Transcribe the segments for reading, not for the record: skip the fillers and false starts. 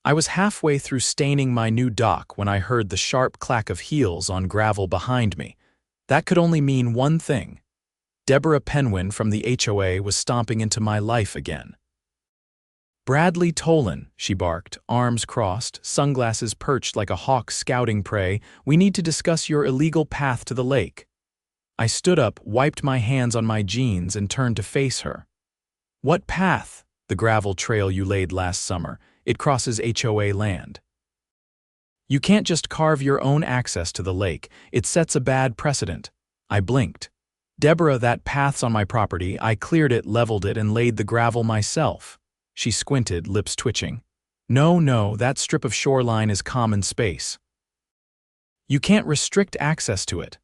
I was halfway through staining my new dock when I heard the sharp clack of heels on gravel behind me. That could only mean one thing. Deborah Penwin from the HOA was stomping into my life again. "Bradley Tolen," she barked, arms crossed, sunglasses perched like a hawk scouting prey, "we need to discuss your illegal path to the lake." I stood up, wiped my hands on my jeans, and turned to face her. "What path?" "The gravel trail you laid last summer. It crosses HOA land." "You can't just carve your own access to the lake. It sets a bad precedent." I blinked. "Deborah, that path's on my property. I cleared it, leveled it, and laid the gravel myself." She squinted, lips twitching. No, that strip of shoreline is common space. You can't restrict access to it."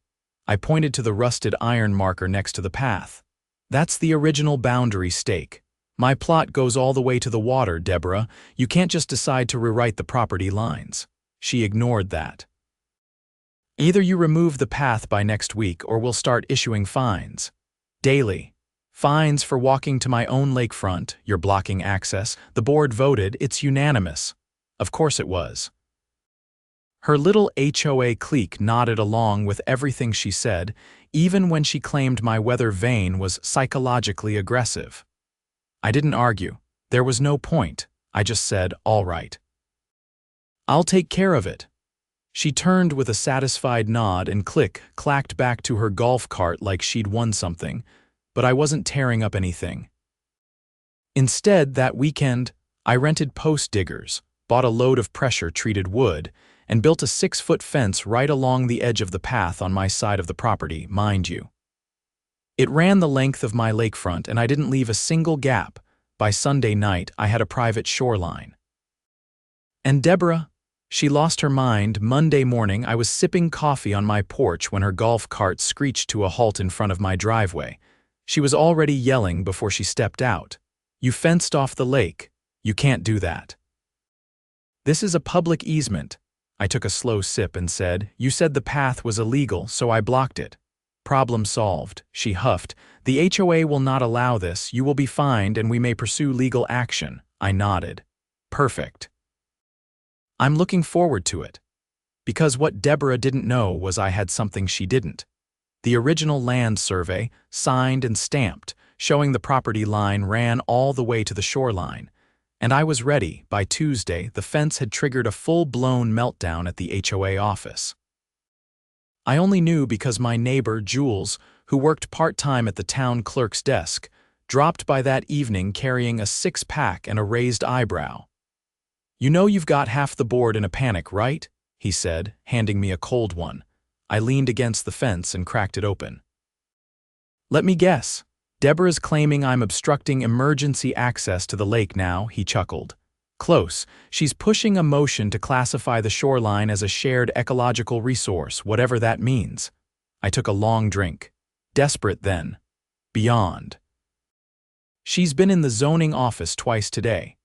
I pointed to the rusted iron marker next to the path. "That's the original boundary stake. My plot goes all the way to the water, Deborah. You can't just decide to rewrite the property lines." She ignored that. "Either you remove the path by next week or we'll start issuing fines. Daily. Fines for walking to my own lakefront. You're blocking access. The board voted. It's unanimous." Of course it was. Her little HOA clique nodded along with everything she said, even when she claimed my weather vane was psychologically aggressive. I didn't argue. There was no point. I just said, "All right. I'll take care of it." She turned with a satisfied nod and clacked back to her golf cart like she'd won something, but I wasn't tearing up anything. Instead, that weekend, I rented post diggers, bought a load of pressure-treated wood, and built a 6-foot fence right along the edge of the path on my side of the property, mind you. It ran the length of my lakefront, and I didn't leave a single gap. By Sunday night, I had a private shoreline. And Deborah? She lost her mind. Monday morning, I was sipping coffee on my porch when her golf cart screeched to a halt in front of my driveway. She was already yelling before she stepped out. "You fenced off the lake. You can't do that." "This is a public easement." I took a slow sip and said, "You said the path was illegal, so I blocked it." "Problem solved," she huffed. "The HOA will not allow this. You will be fined and we may pursue legal action." I nodded. "Perfect. I'm looking forward to it." Because what Deborah didn't know was I had something she didn't. The original land survey, signed and stamped, showing the property line ran all the way to the shoreline. And I was ready. By Tuesday, the fence had triggered a full-blown meltdown at the HOA office. I only knew because my neighbor, Jules, who worked part-time at the town clerk's desk, dropped by that evening carrying a 6-pack and a raised eyebrow. "You know you've got half the board in a panic, right?" he said, handing me a cold one. I leaned against the fence and cracked it open. "Let me guess. Deborah's claiming I'm obstructing emergency access to the lake now," he chuckled. "Close. She's pushing a motion to classify the shoreline as a shared ecological resource, whatever that means." I took a long drink. Desperate then. Beyond. "She's been in the zoning office twice today.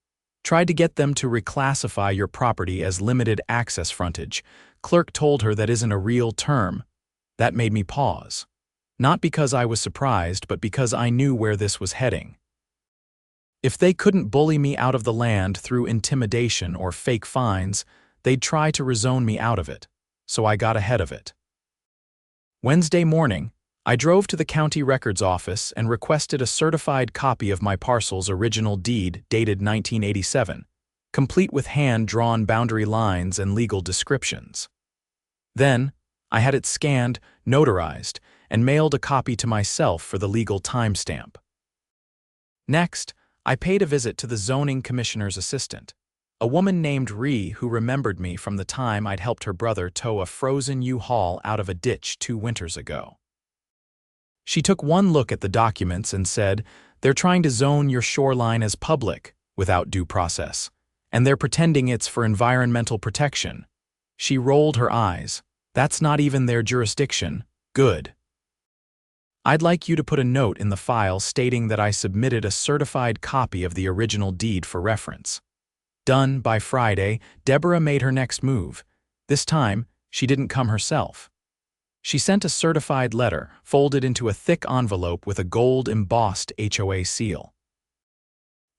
Tried to get them to reclassify your property as limited access frontage. Clerk told her that isn't a real term." That made me pause. Not because I was surprised, but because I knew where this was heading. If they couldn't bully me out of the land through intimidation or fake fines, they'd try to rezone me out of it. So I got ahead of it. Wednesday morning, I drove to the county records office and requested a certified copy of my parcel's original deed dated 1987, complete with hand-drawn boundary lines and legal descriptions. Then, I had it scanned, notarized, and mailed a copy to myself for the legal timestamp. Next, I paid a visit to the zoning commissioner's assistant, a woman named Ree who remembered me from the time I'd helped her brother tow a frozen U-Haul out of a ditch 2 winters ago. She took one look at the documents and said, "They're trying to zone your shoreline as public, without due process, and they're pretending it's for environmental protection." She rolled her eyes. "That's not even their jurisdiction." "Good. I'd like you to put a note in the file stating that I submitted a certified copy of the original deed for reference." Done by Friday, Deborah made her next move. This time, she didn't come herself. She sent a certified letter, folded into a thick envelope with a gold-embossed HOA seal.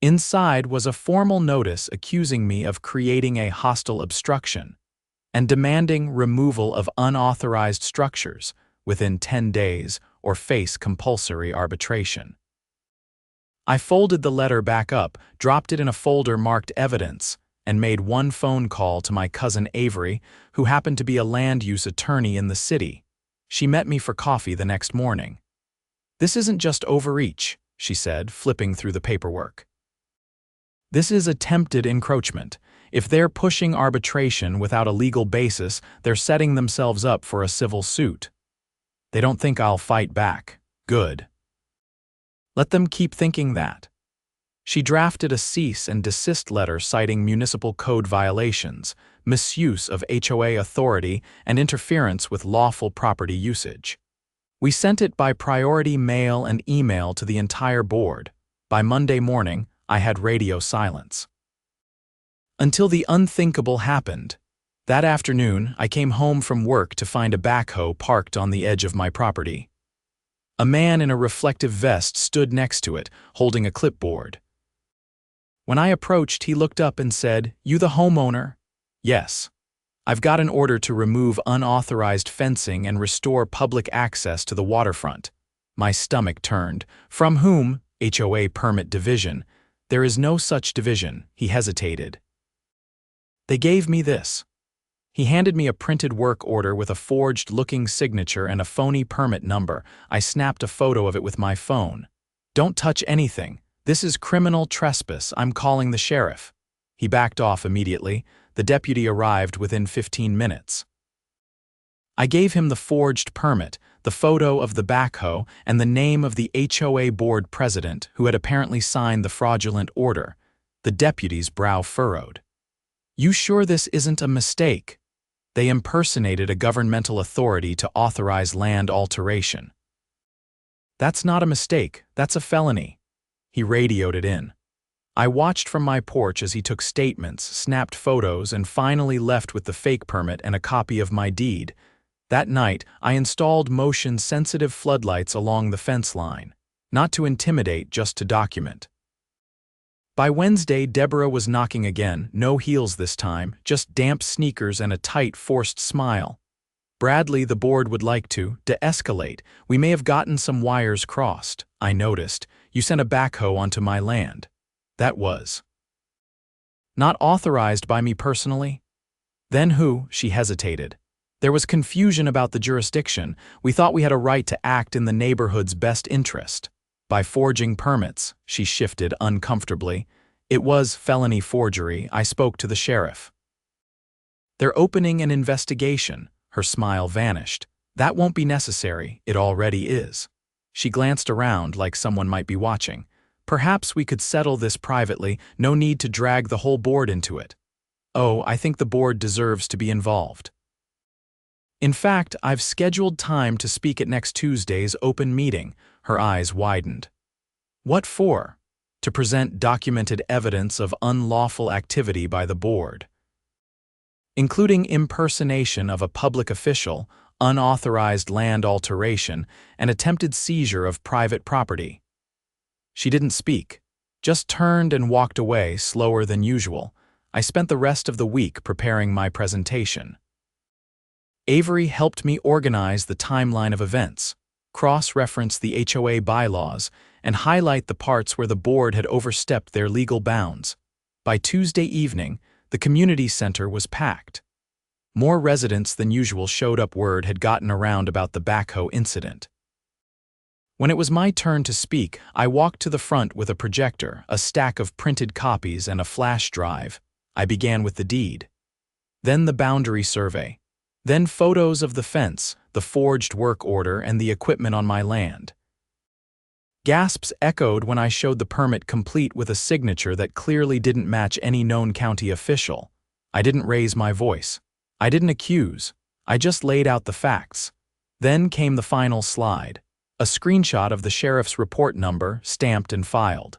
Inside was a formal notice accusing me of creating a hostile obstruction and demanding removal of unauthorized structures within 10 days or face compulsory arbitration. I folded the letter back up, dropped it in a folder marked Evidence, and made one phone call to my cousin Avery, who happened to be a land use attorney in the city. She met me for coffee the next morning. "This isn't just overreach," she said, flipping through the paperwork. "This is attempted encroachment. If they're pushing arbitration without a legal basis, they're setting themselves up for a civil suit. They don't think I'll fight back. Good. Let them keep thinking that." She drafted a cease and desist letter citing municipal code violations, misuse of HOA authority, and interference with lawful property usage. We sent it by priority mail and email to the entire board. By Monday morning, I had radio silence. Until the unthinkable happened. That afternoon, I came home from work to find a backhoe parked on the edge of my property. A man in a reflective vest stood next to it, holding a clipboard. When I approached, he looked up and said, "You the homeowner?" "Yes. I've got an order to remove unauthorized fencing and restore public access to the waterfront." My stomach turned. "From whom?" "HOA Permit Division." "There is no such division." He hesitated. "They gave me this." He handed me a printed work order with a forged-looking signature and a phony permit number. I snapped a photo of it with my phone. "Don't touch anything. This is criminal trespass. I'm calling the sheriff." He backed off immediately. The deputy arrived within 15 minutes. I gave him the forged permit, the photo of the backhoe, and the name of the HOA board president who had apparently signed the fraudulent order. The deputy's brow furrowed. "You sure this isn't a mistake?" They impersonated a governmental authority to authorize land alteration. "That's not a mistake, that's a felony." He radioed it in. I watched from my porch as he took statements, snapped photos, and finally left with the fake permit and a copy of my deed. That night, I installed motion-sensitive floodlights along the fence line. Not to intimidate, just to document. By Wednesday, Deborah was knocking again, no heels this time, just damp sneakers and a tight, forced smile. "Bradley, the board would like to de-escalate. We may have gotten some wires crossed. I noticed. You sent a backhoe onto my land. That was not authorized by me personally." "Then who?" She hesitated. "There was confusion about the jurisdiction. We thought we had a right to act in the neighborhood's best interest. By forging permits." She shifted uncomfortably. "It was felony forgery. I spoke to the sheriff. They're opening an investigation." Her smile vanished. "That won't be necessary. It already is." She glanced around like someone might be watching. "Perhaps we could settle this privately. No need to drag the whole board into it." "Oh, I think the board deserves to be involved. In fact, I've scheduled time to speak at next Tuesday's open meeting." Her eyes widened. "What for?" "To present documented evidence of unlawful activity by the board, including impersonation of a public official, unauthorized land alteration, and attempted seizure of private property." She didn't speak, just turned and walked away slower than usual. I spent the rest of the week preparing my presentation. Avery helped me organize the timeline of events, cross-reference the HOA bylaws, and highlight the parts where the board had overstepped their legal bounds. By Tuesday evening, the community center was packed. More residents than usual showed up. Word had gotten around about the backhoe incident. When it was my turn to speak, I walked to the front with a projector, a stack of printed copies, and a flash drive. I began with the deed. Then the boundary survey. Then photos of the fence, the forged work order, and the equipment on my land. Gasps echoed when I showed the permit complete with a signature that clearly didn't match any known county official. I didn't raise my voice. I didn't accuse. I just laid out the facts. Then came the final slide. A screenshot of the sheriff's report number, stamped and filed.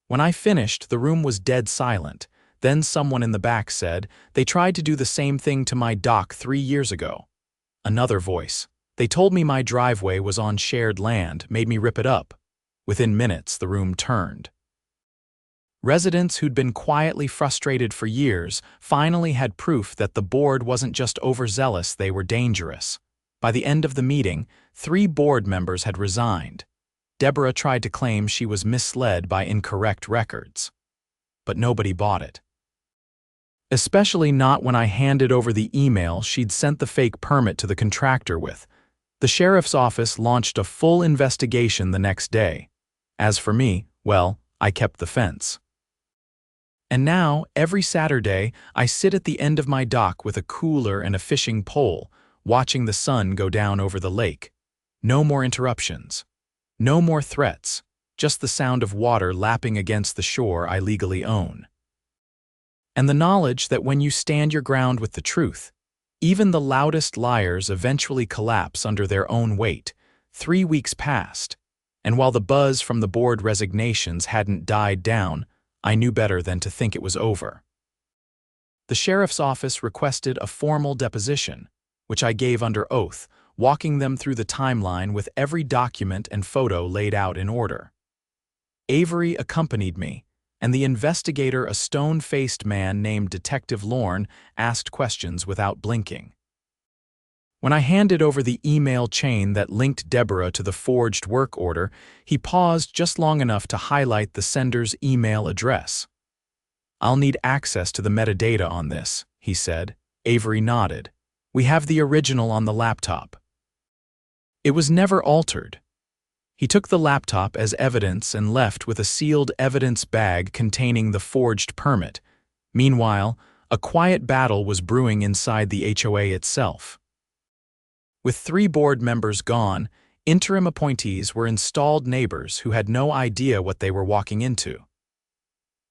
When I finished, the room was dead silent. Then someone in the back said, "They tried to do the same thing to my dock 3 years ago." Another voice. "They told me my driveway was on shared land, made me rip it up." Within minutes, the room turned. Residents who'd been quietly frustrated for years finally had proof that the board wasn't just overzealous, they were dangerous. By the end of the meeting, 3 board members had resigned. Deborah tried to claim she was misled by incorrect records. But nobody bought it. Especially not when I handed over the email she'd sent the fake permit to the contractor with. The sheriff's office launched a full investigation the next day. As for me, well, I kept the fence. And now, every Saturday, I sit at the end of my dock with a cooler and a fishing pole, watching the sun go down over the lake. No more interruptions. No more threats. Just the sound of water lapping against the shore I legally own. And the knowledge that when you stand your ground with the truth, even the loudest liars eventually collapse under their own weight. 3 weeks passed, and while the buzz from the board resignations hadn't died down, I knew better than to think it was over. The sheriff's office requested a formal deposition, which I gave under oath, walking them through the timeline with every document and photo laid out in order. Avery accompanied me, and the investigator, a stone-faced man named Detective Lorne, asked questions without blinking. When I handed over the email chain that linked Deborah to the forged work order, he paused just long enough to highlight the sender's email address. "I'll need access to the metadata on this," he said. Avery nodded. "We have the original on the laptop." It was never altered. He took the laptop as evidence and left with a sealed evidence bag containing the forged permit. Meanwhile, a quiet battle was brewing inside the HOA itself. With 3 board members gone, interim appointees were installed neighbors who had no idea what they were walking into.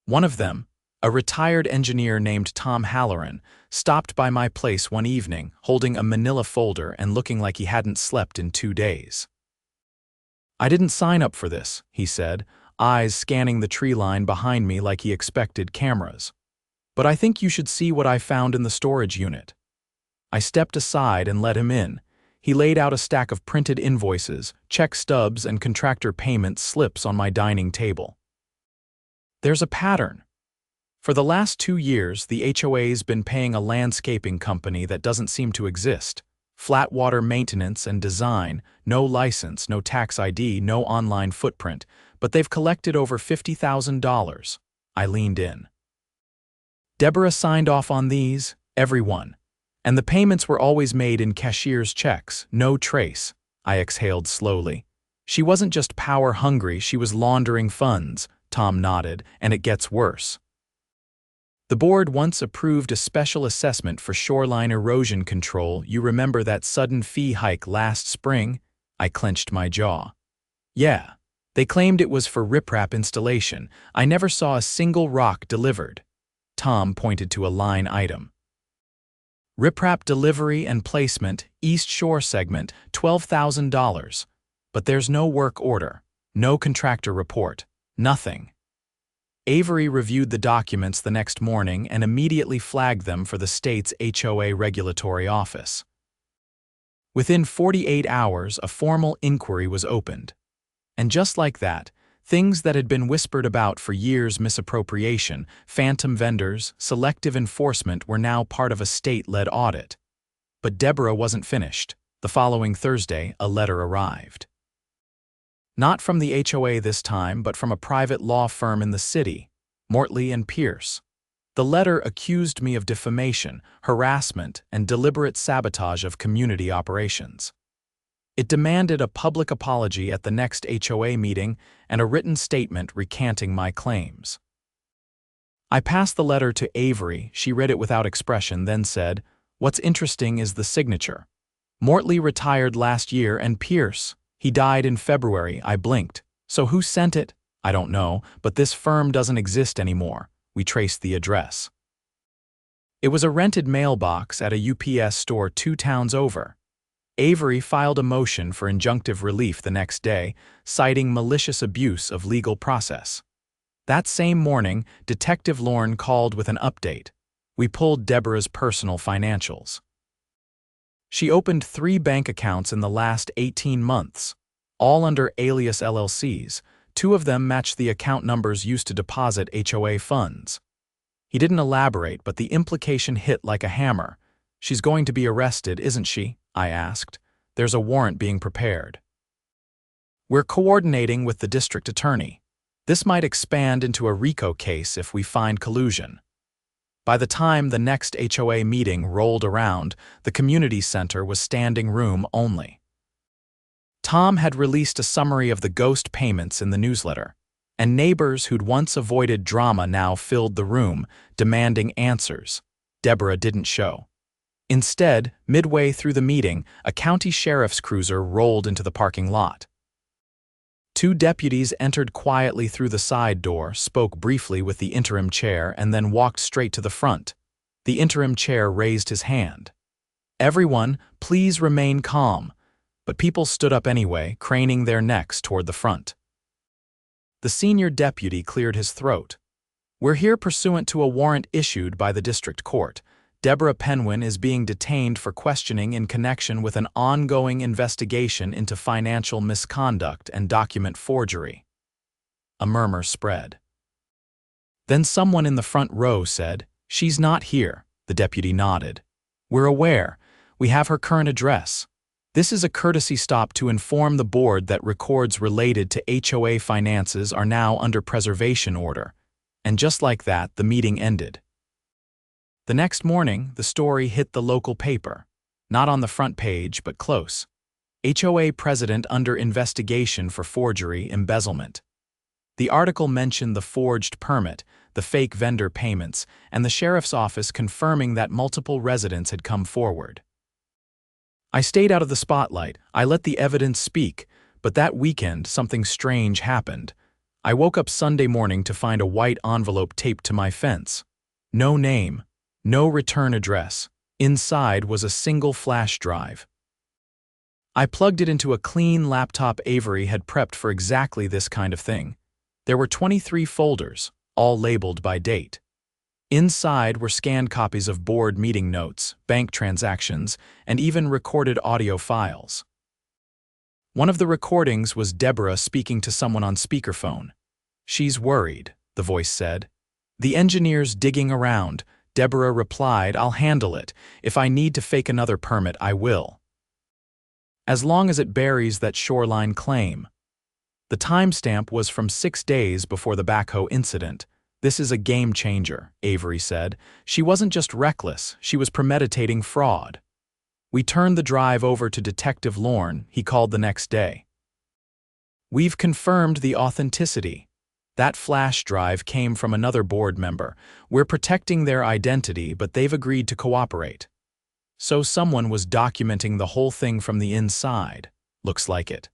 One of them, a retired engineer named Tom Halloran, stopped by my place one evening, holding a manila folder and looking like he hadn't slept in 2 days. "I didn't sign up for this," he said, eyes scanning the tree line behind me like he expected cameras. "But I think you should see what I found in the storage unit." I stepped aside and let him in. He laid out a stack of printed invoices, check stubs, and contractor payment slips on my dining table. There's a pattern. For the last 2 years, the HOA's been paying a landscaping company that doesn't seem to exist. Flat water maintenance and design, no license, no tax ID, no online footprint, but they've collected over $50,000. I leaned in. Deborah signed off on these, everyone. And the payments were always made in cashier's checks, no trace. I exhaled slowly. She wasn't just power-hungry, she was laundering funds, Tom nodded, and it gets worse. The board once approved a special assessment for shoreline erosion control. You remember that sudden fee hike last spring? I clenched my jaw. Yeah, they claimed it was for riprap installation. I never saw a single rock delivered. Tom pointed to a line item. Riprap delivery and placement, East Shore segment, $12,000. But there's no work order, no contractor report, nothing. Avery reviewed the documents the next morning and immediately flagged them for the state's HOA regulatory office. Within 48 hours, a formal inquiry was opened. And just like that, things that had been whispered about for years, misappropriation, phantom vendors, selective enforcement, were now part of a state-led audit. But Deborah wasn't finished. The following Thursday, a letter arrived. Not from the HOA this time, but from a private law firm in the city, Mortley and Pierce. The letter accused me of defamation, harassment, and deliberate sabotage of community operations. It demanded a public apology at the next HOA meeting and a written statement recanting my claims. I passed the letter to Avery. She read it without expression, then said, "What's interesting is the signature. Mortley retired last year, and Pierce, he died in February." I blinked. "So who sent it?" "I don't know, but this firm doesn't exist anymore." We traced the address. It was a rented mailbox at a UPS store 2 towns over. Avery filed a motion for injunctive relief the next day, citing malicious abuse of legal process. That same morning, Detective Lorne called with an update. We pulled Deborah's personal financials. She opened 3 bank accounts in the last 18 months, all under alias LLCs, 2 of them matched the account numbers used to deposit HOA funds. He didn't elaborate, but the implication hit like a hammer. "She's going to be arrested, isn't she?" I asked. "There's a warrant being prepared." "We're coordinating with the district attorney. This might expand into a RICO case if we find collusion." By the time the next HOA meeting rolled around, the community center was standing room only. Tom had released a summary of the ghost payments in the newsletter, and neighbors who'd once avoided drama now filled the room, demanding answers. Deborah didn't show. Instead, midway through the meeting, a county sheriff's cruiser rolled into the parking lot. 2 deputies entered quietly through the side door, spoke briefly with the interim chair, and then walked straight to the front. The interim chair raised his hand. "Everyone, please remain calm." But people stood up anyway, craning their necks toward the front. The senior deputy cleared his throat. "We're here pursuant to a warrant issued by the district court. Deborah Penwin is being detained for questioning in connection with an ongoing investigation into financial misconduct and document forgery." A murmur spread. Then someone in the front row said, "She's not here." The deputy nodded. "We're aware. We have her current address. This is a courtesy stop to inform the board that records related to HOA finances are now under preservation order." And just like that, the meeting ended. The next morning, the story hit the local paper. Not on the front page, but close. HOA president under investigation for forgery embezzlement. The article mentioned the forged permit, the fake vendor payments, and the sheriff's office confirming that multiple residents had come forward. I stayed out of the spotlight. I let the evidence speak, but that weekend something strange happened. I woke up Sunday morning to find a white envelope taped to my fence. No name. No return address. Inside was a single flash drive. I plugged it into a clean laptop Avery had prepped for exactly this kind of thing. There were 23 folders, all labeled by date. Inside were scanned copies of board meeting notes, bank transactions, and even recorded audio files. One of the recordings was Deborah speaking to someone on speakerphone. "She's worried," the voice said. "The engineer's digging around." Deborah replied, "I'll handle it. If I need to fake another permit, I will. As long as it buries that Shoreline claim." The timestamp was from 6 days before the backhoe incident. "This is a game changer," Avery said. "She wasn't just reckless, she was premeditating fraud." We turned the drive over to Detective Lorne. He called the next day. "We've confirmed the authenticity. That flash drive came from another board member. We're protecting their identity, but they've agreed to cooperate." So someone was documenting the whole thing from the inside. Looks like it.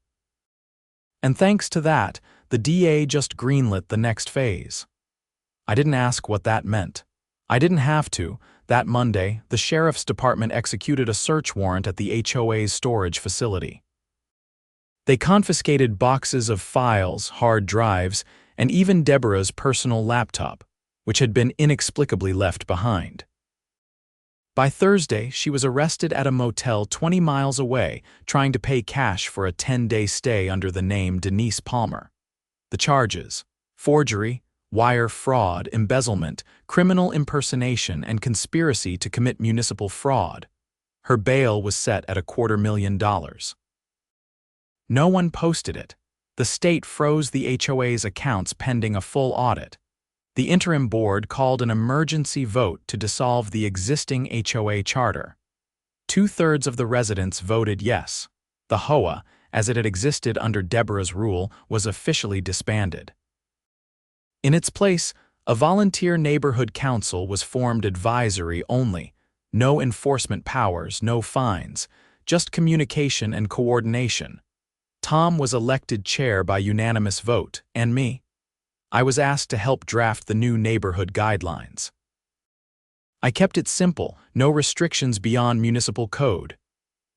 And thanks to that, the DA just greenlit the next phase. I didn't ask what that meant. I didn't have to. That Monday, the sheriff's department executed a search warrant at the HOA's storage facility. They confiscated boxes of files, hard drives, and even Deborah's personal laptop, which had been inexplicably left behind. By Thursday, she was arrested at a motel 20 miles away, trying to pay cash for a 10-day stay under the name Denise Palmer. The charges: forgery, wire fraud, embezzlement, criminal impersonation, and conspiracy to commit municipal fraud. Her bail was set at $250,000. No one posted it. The state froze the HOA's accounts pending a full audit. The interim board called an emergency vote to dissolve the existing HOA charter. 2/3 of the residents voted yes. The HOA, as it had existed under Deborah's rule, was officially disbanded. In its place, a volunteer neighborhood council was formed advisory only. No enforcement powers, no fines, just communication and coordination. Tom was elected chair by unanimous vote, and me. I was asked to help draft the new neighborhood guidelines. I kept it simple: no restrictions beyond municipal code.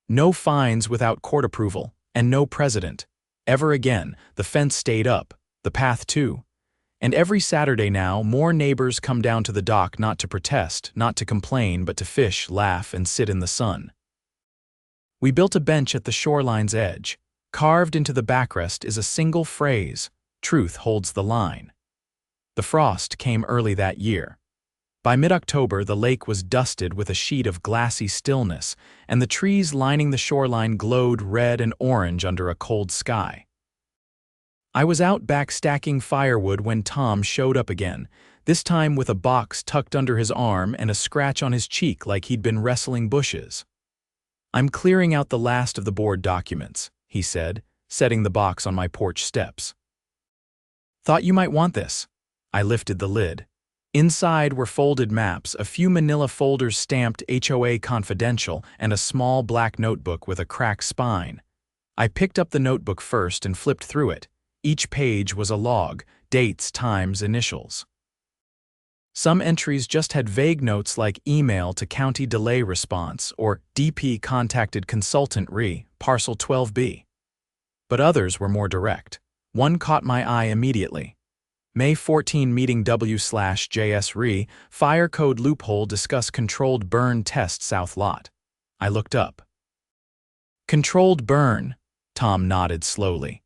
No fines without court approval, and no president. Ever again, the fence stayed up, the path too. And every Saturday now, more neighbors come down to the dock not to protest, not to complain, but to fish, laugh, and sit in the sun. We built a bench at the shoreline's edge. Carved into the backrest is a single phrase: truth holds the line. The frost came early that year. By mid-October, the lake was dusted with a sheet of glassy stillness, and the trees lining the shoreline glowed red and orange under a cold sky. I was out back stacking firewood when Tom showed up again, this time with a box tucked under his arm and a scratch on his cheek like he'd been wrestling bushes. "I'm clearing out the last of the board documents," he said, setting the box on my porch steps. "Thought you might want this." I lifted the lid. Inside were folded maps, a few manila folders stamped HOA Confidential, and a small black notebook with a cracked spine. I picked up the notebook first and flipped through it. Each page was a log, dates, times, initials. Some entries just had vague notes like email to county delay response or DP contacted consultant re, parcel 12B. But others were more direct. One caught my eye immediately. May 14 meeting W/JS re, fire code loophole discuss controlled burn test south lot. I looked up. "Controlled burn," Tom nodded slowly.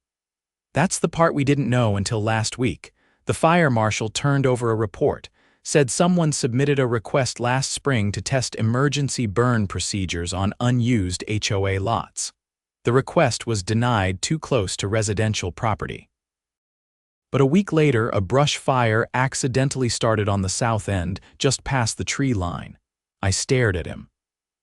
"That's the part we didn't know until last week. The fire marshal turned over a report, said someone submitted a request last spring to test emergency burn procedures on unused HOA lots. The request was denied too close to residential property. But a week later, a brush fire accidentally started on the south end, just past the tree line. I stared at him.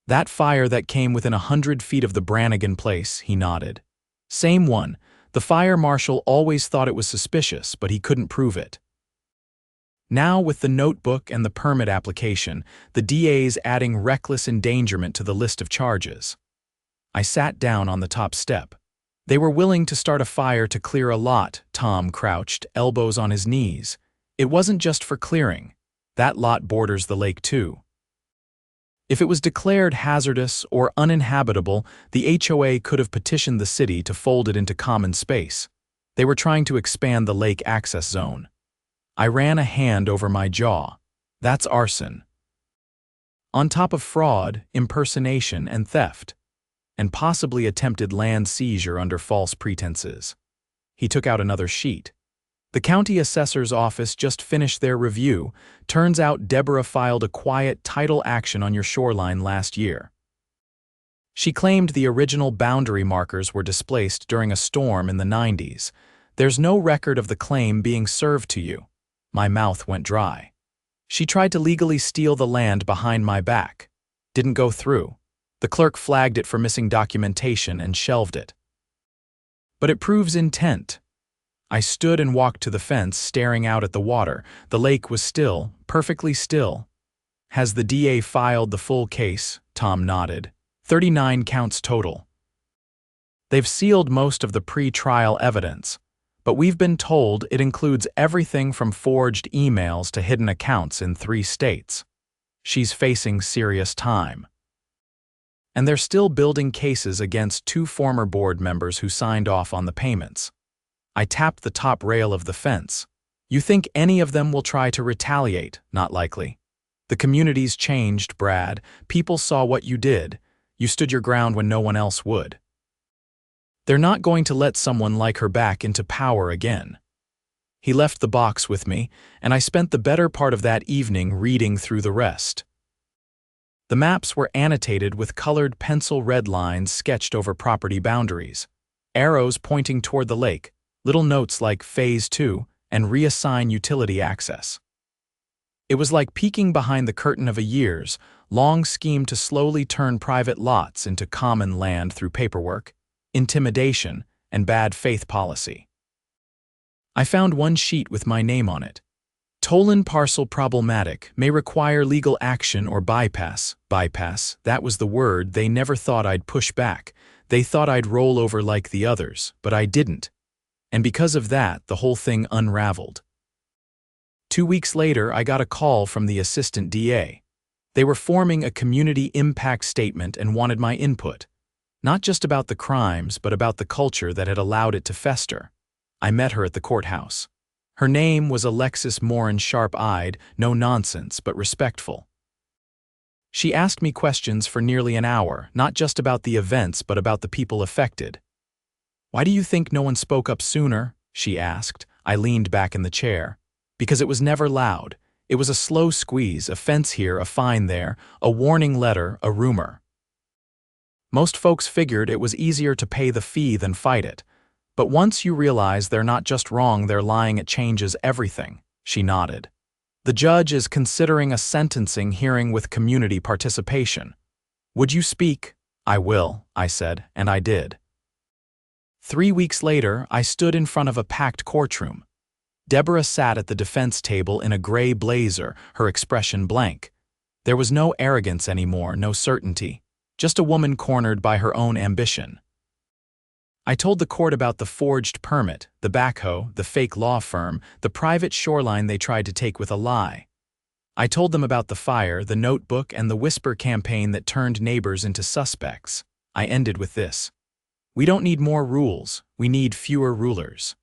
"That fire that came within 100 feet of the Brannigan place," he nodded. "Same one. The fire marshal always thought it was suspicious, but he couldn't prove it." Now, with the notebook and the permit application, the DA's adding reckless endangerment to the list of charges. I sat down on the top step. "They were willing to start a fire to clear a lot," Tom crouched, elbows on his knees. "It wasn't just for clearing. That lot borders the lake too. If it was declared hazardous or uninhabitable, the HOA could have petitioned the city to fold it into common space. They were trying to expand the lake access zone." I ran a hand over my jaw. "That's arson. On top of fraud, impersonation, and theft. And possibly attempted land seizure under false pretenses." He took out another sheet. "The county assessor's office just finished their review. Turns out Deborah filed a quiet title action on your shoreline last year. She claimed the original boundary markers were displaced during a storm in the 90s. There's no record of the claim being served to you." My mouth went dry. "She tried to legally steal the land behind my back. Didn't go through. The clerk flagged it for missing documentation and shelved it. But it proves intent." I stood and walked to the fence, staring out at the water. The lake was still, perfectly still. "Has the DA filed the full case?" Tom nodded. 39 counts total. "They've sealed most of the pre-trial evidence, but we've been told it includes everything from forged emails to hidden accounts in 3 states. She's facing serious time. And they're still building cases against 2 former board members who signed off on the payments." I tapped the top rail of the fence. "You think any of them will try to retaliate?" "Not likely. The community's changed, Brad. People saw what you did. You stood your ground when no one else would. They're not going to let someone like her back into power again." He left the box with me, and I spent the better part of that evening reading through the rest. The maps were annotated with colored pencil red lines sketched over property boundaries, arrows pointing toward the lake, little notes like Phase 2 and reassign utility access. It was like peeking behind the curtain of a years-long scheme to slowly turn private lots into common land through paperwork, intimidation, and bad faith policy. I found one sheet with my name on it. "Tolen parcel problematic, may require legal action or bypass." Bypass, that was the word. They never thought I'd push back. They thought I'd roll over like the others, but I didn't. And because of that, the whole thing unraveled. 2 weeks later, I got a call from the assistant DA. They were forming a community impact statement and wanted my input. Not just about the crimes, but about the culture that had allowed it to fester. I met her at the courthouse. Her name was Alexis Morin, sharp-eyed, no nonsense, but respectful. She asked me questions for nearly an hour, not just about the events, but about the people affected. "Why do you think no one spoke up sooner?" she asked, I leaned back in the chair. Because it was never loud. It was a slow squeeze, a fence here, a fine there, a warning letter, a rumor. Most folks figured it was easier to pay the fee than fight it. But once you realize they're not just wrong, they're lying, it changes everything. She nodded. The judge is considering a sentencing hearing with community participation. Would you speak? I will, I said, and I did. 3 weeks later, I stood in front of a packed courtroom. Deborah sat at the defense table in a gray blazer, her expression blank. There was no arrogance anymore, no certainty, just a woman cornered by her own ambition. I told the court about the forged permit, the backhoe, the fake law firm, the private shoreline they tried to take with a lie. I told them about the fire, the notebook, and the whisper campaign that turned neighbors into suspects. I ended with this. We don't need more rules, we need fewer rulers.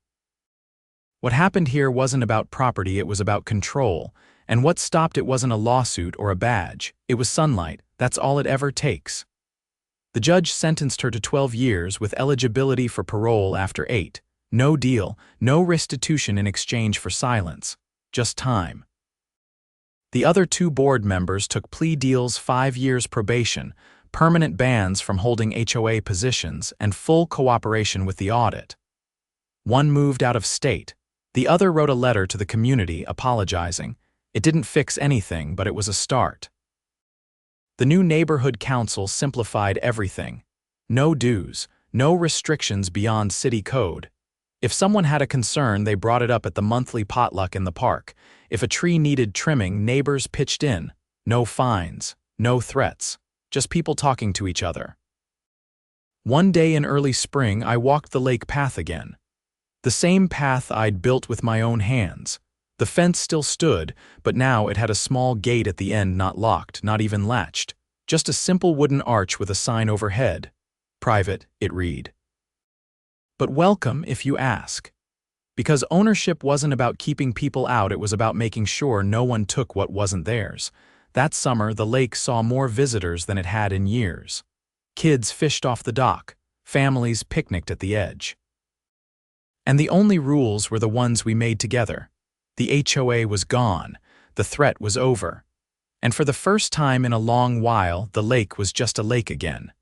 What happened here wasn't about property, it was about control, and what stopped it wasn't a lawsuit or a badge, it was sunlight, that's all it ever takes. The judge sentenced her to 12 years with eligibility for parole after 8. No deal, no restitution in exchange for silence, just time. The other 2 board members took plea deals, 5 years probation, permanent bans from holding HOA positions, and full cooperation with the audit. One moved out of state. The other wrote a letter to the community apologizing. It didn't fix anything, but it was a start. The new neighborhood council simplified everything. No dues, no restrictions beyond city code. If someone had a concern, they brought it up at the monthly potluck in the park. If a tree needed trimming, neighbors pitched in. No fines, no threats, just people talking to each other. One day in early spring, I walked the lake path again. The same path I'd built with my own hands. The fence still stood, but now it had a small gate at the end, not locked, not even latched. Just a simple wooden arch with a sign overhead. Private, it read. But welcome if you ask. Because ownership wasn't about keeping people out, it was about making sure no one took what wasn't theirs. That summer, the lake saw more visitors than it had in years. Kids fished off the dock. Families picnicked at the edge. And the only rules were the ones we made together. The HOA was gone. The threat was over. And for the first time in a long while, the lake was just a lake again.